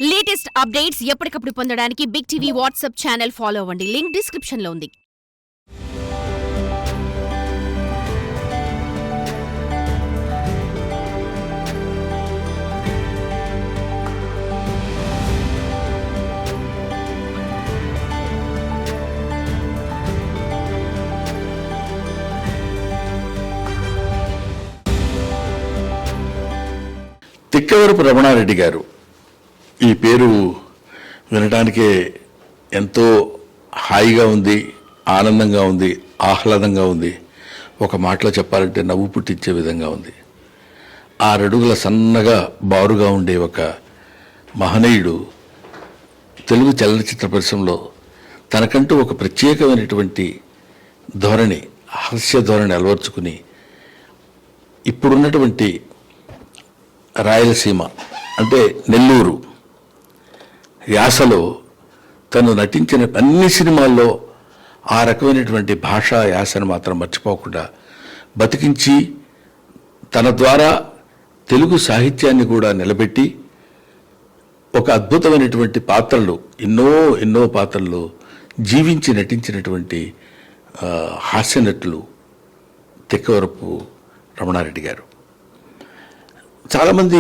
Latest updates ఎప్పటికప్పుడు పొందడానికి big TV WhatsApp channel follow అవ్వండి. లింక్ డిస్క్రిప్షన్ లో ఉంది. తిక్కవరపు రమణారెడ్డి గారు ఈ పేరు వినటానికే ఎంతో హాయిగా ఉంది, ఆనందంగా ఉంది, ఆహ్లాదంగా ఉంది. ఒక మాటలో చెప్పాలంటే నవ్వు పుట్టించే విధంగా ఉంది. 6 అడుగుల సన్నగా బారుగా ఉండే ఒక మహనీయుడు తెలుగు చలనచిత్ర పరిశ్రమలో తనకంటూ ఒక ప్రత్యేకమైనటువంటి ధోరణి, హాస్య ధోరణి అలవర్చుకుని ఇప్పుడున్నటువంటి రాయలసీమ అంటే నెల్లూరు యాసలో తను నటించిన అన్ని సినిమాల్లో ఆ రకమైనటువంటి భాషా యాసను మాత్రం మర్చిపోకుండా బతికించి తన ద్వారా తెలుగు సాహిత్యాన్ని కూడా నిలబెట్టి ఒక అద్భుతమైనటువంటి పాత్రలు ఎన్నో పాత్రలు జీవించి నటించినటువంటి హాస్యనటులు తిక్కవరపు రమణారెడ్డి గారు. చాలామంది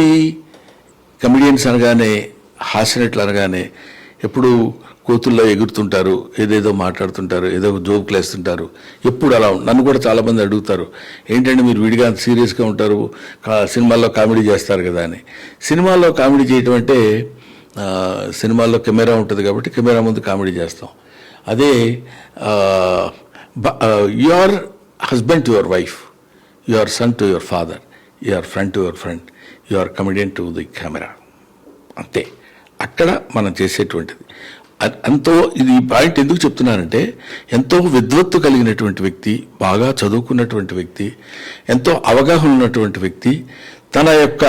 కమెడియన్స్ అనగానే, హాస్యనటులు అనగానే ఎప్పుడు కోతుల్లో ఎగురుతుంటారు, ఏదేదో మాట్లాడుతుంటారు, ఏదో జోకులు వేస్తుంటారు. ఎప్పుడు అలా నన్ను కూడా చాలామంది అడుగుతారు, ఏంటంటే మీరు విడిగా సీరియస్గా ఉంటారు, సినిమాల్లో కామెడీ చేస్తారు కదా అని. సినిమాల్లో కామెడీ చేయటం అంటే సినిమాల్లో కెమెరా ఉంటుంది కాబట్టి కెమెరా ముందు కామెడీ చేస్తాం. అదే your husband to your wife, your son to your father, your friend to your friend, your comedian to the camera. అంతే అక్కడ మనం చేసేటువంటిది. ఎంతో ఇది పాయింట్ ఎందుకు చెప్తున్నానంటే, ఎంతో విద్వత్తు కలిగినటువంటి వ్యక్తి, బాగా చదువుకున్నటువంటి వ్యక్తి, ఎంతో అవగాహన ఉన్నటువంటి వ్యక్తి, తన యొక్క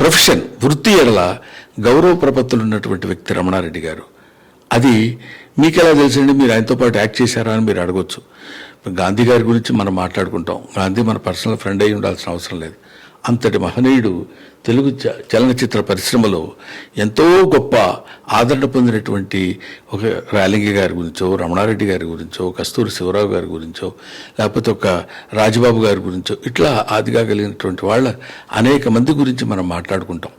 ప్రొఫెషన్ వృత్తి ఎడల గౌరవ ప్రపత్తులు ఉన్నటువంటి వ్యక్తి రమణారెడ్డి గారు. అది మీకు ఎలా తెలుసండి, మీరు ఆయనతో పాటు యాక్ట్ చేశారా అని మీరు అడగొచ్చు. గాంధీ గారి గురించి మనం మాట్లాడుకుంటాం, గాంధీ మన పర్సనల్ ఫ్రెండ్ అయి ఉండాల్సిన అవసరం లేదు. అంతటి మహనీయుడు తెలుగు చలనచిత్ర పరిశ్రమలో ఎంతో గొప్ప ఆదరణ పొందినటువంటి ఒక రాలింగి గారి గురించో, రమణారెడ్డి గారి గురించో, కస్తూరి శివరావు గారి గురించో, లేకపోతే ఒక రాజబాబు గారి గురించో, ఇట్లా ఆదిగా కలిగినటువంటి వాళ్ళ అనేక మంది గురించి మనం మాట్లాడుకుంటాం.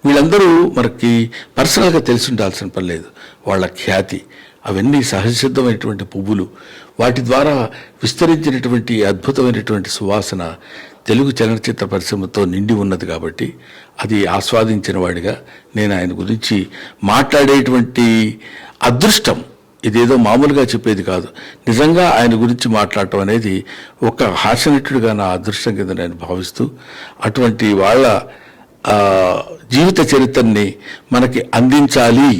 వీళ్ళందరూ మనకి పర్సనల్గా తెలిసి ఉండాల్సిన పని లేదు. వాళ్ళ ఖ్యాతి అవన్నీ సహజసిద్ధమైనటువంటి పువ్వులు, వాటి ద్వారా విస్తరించినటువంటి అద్భుతమైనటువంటి సువాసన తెలుగు చలనచిత్ర పరిశ్రమతో నిండి ఉన్నది. కాబట్టి అది ఆస్వాదించిన వాడిగా నేను ఆయన గురించి మాట్లాడేటువంటి అదృష్టం, ఇదేదో మామూలుగా చెప్పేది కాదు, నిజంగా ఆయన గురించి మాట్లాడటం అనేది ఒక హాస్యనటుడిగా నా అదృష్టం కింద నేను భావిస్తూ, అటువంటి వాళ్ళ జీవిత చరిత్రని మనకి అందించాలి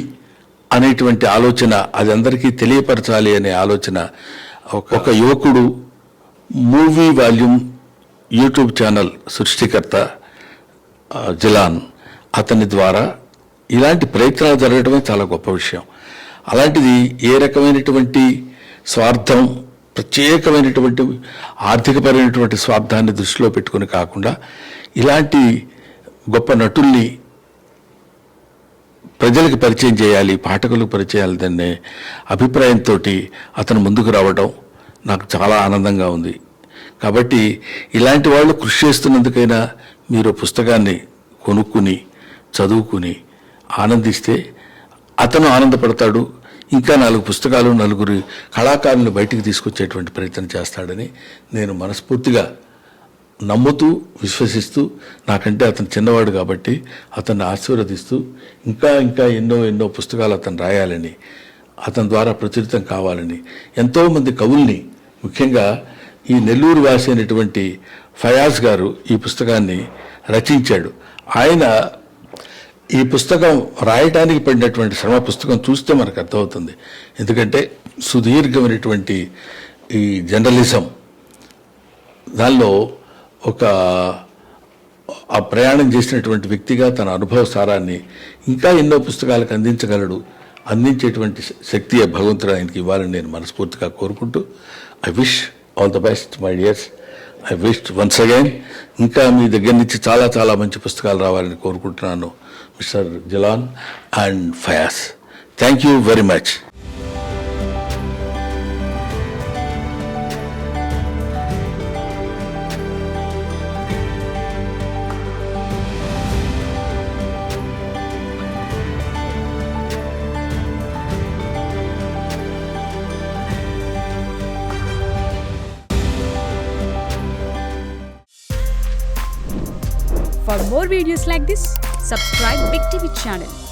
అనేటువంటి ఆలోచన, అది అందరికీ తెలియపరచాలి అనే ఆలోచన ఒక యువకుడు మూవీ వాల్యూమ్ యూట్యూబ్ ఛానల్ సృష్టికర్త జిలాన్, అతని ద్వారా ఇలాంటి ప్రయత్నాలు జరగడమే చాలా గొప్ప విషయం. అలాంటిది ఏ రకమైనటువంటి స్వార్థం, ప్రత్యేకమైనటువంటి ఆర్థికపరమైనటువంటి స్వార్థాన్ని దృష్టిలో పెట్టుకుని కాకుండా ఇలాంటి గొప్ప నటుల్ని ప్రజలకు పరిచయం చేయాలి, పాఠకులకు పరిచయం చేయాలనే అభిప్రాయంతో అతను ముందుకు రావడం నాకు చాలా ఆనందంగా ఉంది. కాబట్టి ఇలాంటి వాళ్ళు కృషి చేస్తున్నందుకైనా మీరు పుస్తకాన్ని కొనుక్కుని చదువుకుని ఆనందిస్తే అతను ఆనందపడతాడు. ఇంకా 4 పుస్తకాలు, 4 కళాకారులను బయటికి తీసుకొచ్చేటువంటి ప్రయత్నం చేస్తాడని నేను మనస్ఫూర్తిగా నమ్ముతూ, విశ్వసిస్తూ, నాకంటే అతను చిన్నవాడు కాబట్టి అతన్ని ఆశీర్వదిస్తూ, ఇంకా ఎన్నో పుస్తకాలు అతను రాయాలని, అతని ద్వారా ప్రచురితం కావాలని, ఎంతోమంది కవుల్ని, ముఖ్యంగా ఈ నెల్లూరు వాసి అయినటువంటి ఫయాజ్ గారు ఈ పుస్తకాన్ని రచించాడు. ఆయన ఈ పుస్తకం రాయటానికి పడినటువంటి శ్రమ పుస్తకం చూస్తే మనకు అర్థమవుతుంది. ఎందుకంటే సుదీర్ఘమైనటువంటి ఈ జర్నలిజం దానిలో ఆ ప్రయాణం చేసినటువంటి వ్యక్తిగా తన అనుభవ సారాన్ని ఇంకా ఎన్నో పుస్తకాలకు అందించగలడు. అందించేటువంటి శక్తి భగవంతుడు ఆయనకి ఇవ్వాలని నేను మనస్ఫూర్తిగా కోరుకుంటూ, I wish all the best my dears. I wish once again ఇంకా మీ దగ్గర నుంచి చాలా చాలా మంచి పుస్తకాలు రావాలని కోరుకుంటున్నాను mister Jalan and Fayaz. Thank you very much. For more videos like this, subscribe Big TV channel.